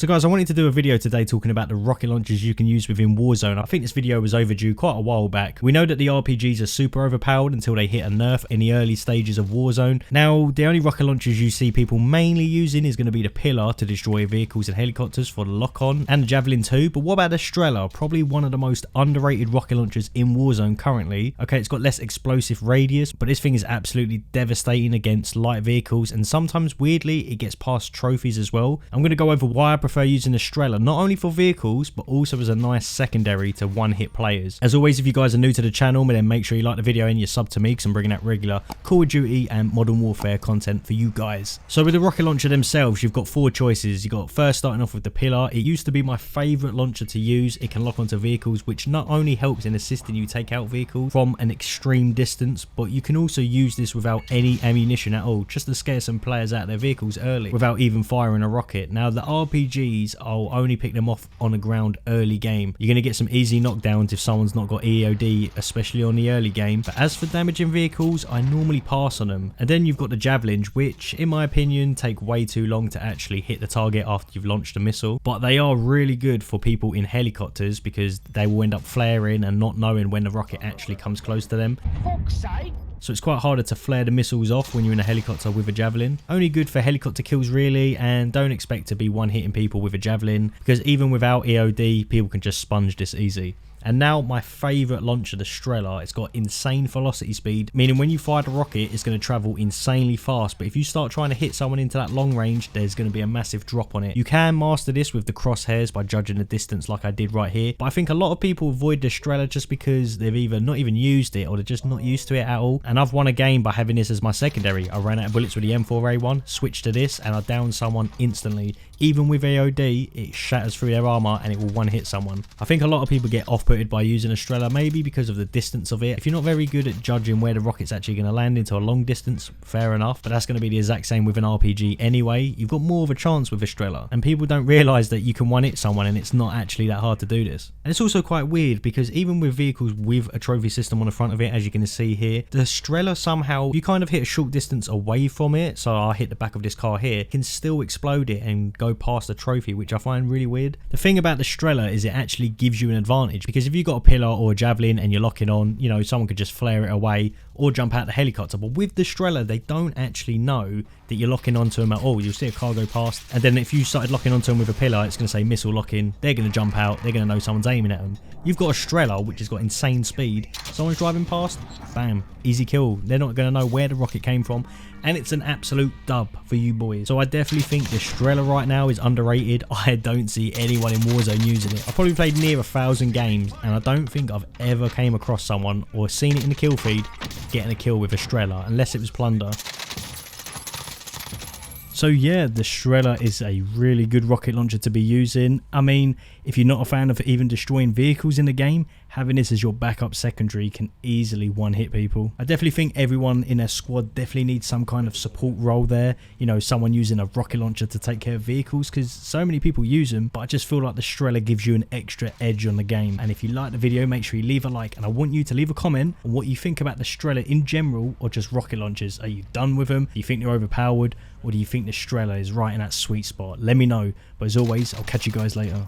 So guys, I wanted to do a video today talking about the rocket launchers you can use within Warzone. I think this video was overdue quite a while back. We know that the RPGs are super overpowered until they hit a nerf in the early stages of Warzone. Now, the only rocket launchers you see people mainly using is going to be the Pila to destroy vehicles and helicopters for the lock-on, and the Javelin too. But what about the Strela? Probably one of the most underrated rocket launchers in Warzone currently. Okay, it's got less explosive radius, but this thing is absolutely devastating against light vehicles, and sometimes weirdly it gets past trophies as well. I'm going to go over why I prefer using the Strela, not only for vehicles but also as a nice secondary to one-hit players. As always, if you guys are new to the channel, then make sure you like the video and you sub to me because I'm bringing out regular Call of Duty and Modern Warfare content for you guys. So with the rocket launcher themselves, you've got four choices. You've got first starting off with the Pila. It used to be my favourite launcher to use. It can lock onto vehicles, which not only helps in assisting you take out vehicles from an extreme distance, but you can also use this without any ammunition at all, just to scare some players out of their vehicles early without even firing a rocket. Now the RPGs, I'll only pick them off on the ground early game. You're going to get some easy knockdowns if someone's not got EOD, especially on the early game. But as for damaging vehicles, I normally pass on them. And then you've got the Javelins, which in my opinion take way too long to actually hit the target after you've launched a missile. But they are really good for people in helicopters because they will end up flaring and not knowing when the rocket actually comes close to them. Fuck's sake. So it's quite harder to flare the missiles off when you're in a helicopter with a Javelin. Only good for helicopter kills really, and don't expect to be one-hitting people with a Javelin because even without EOD, people can just sponge this easy. And now my favourite launcher, the Strela. It's got insane velocity speed, meaning when you fire the rocket, it's going to travel insanely fast. But if you start trying to hit someone into that long range, there's going to be a massive drop on it. You can master this with the crosshairs by judging the distance like I did right here. But I think a lot of people avoid the Strela just because they've either not even used it or they're just not used to it at all. And I've won a game by having this as my secondary. I ran out of bullets with the M4A1, switched to this, and I downed someone instantly. Even with AOD, it shatters through their armor and it will one-hit someone. I think a lot of people get off-putted by using a Strela, maybe because of the distance of it. If you're not very good at judging where the rocket's actually going to land into a long distance, fair enough, but that's going to be the exact same with an RPG anyway. You've got more of a chance with a Strela, and people don't realise that you can one-hit someone and it's not actually that hard to do this. And it's also quite weird because even with vehicles with a trophy system on the front of it, as you can see here, the Strela somehow, you kind of hit a short distance away from it, so I hit the back of this car here, can still explode it and go past the trophy, which I find really weird. The thing about the Strela is it actually gives you an advantage because if you've got a Pila or a Javelin and you're locking on, you know, someone could just flare it away or jump out the helicopter. But with the Strela, they don't actually know that you're locking onto them at all. You'll see a car go past, and then if you started locking onto them with a Pila, it's going to say missile locking. They're going to jump out. They're going to know someone's aiming at them. You've got a Strela, which has got insane speed. Someone's driving past, bam, easy kill. They're not going to know where the rocket came from, and it's an absolute dub for you boys. So I definitely think the Strela right now is underrated. I don't see anyone in Warzone using it. I've probably played near 1,000 games, and I don't think I've ever came across someone or seen it in the kill feed getting a kill with a Strela, unless it was plunder. So yeah, the Strela is a really good rocket launcher to be using. I mean, if you're not a fan of even destroying vehicles in the game, having this as your backup secondary can easily one-hit people. I definitely think everyone in a squad definitely needs some kind of support role there. You know, someone using a rocket launcher to take care of vehicles because so many people use them, but I just feel like the Strela gives you an extra edge on the game. And if you like the video, make sure you leave a like, and I want you to leave a comment on what you think about the Strela in general or just rocket launchers. Are you done with them? Do you think they're overpowered? Or do you think the Strela is right in that sweet spot? Let me know. But as always, I'll catch you guys later.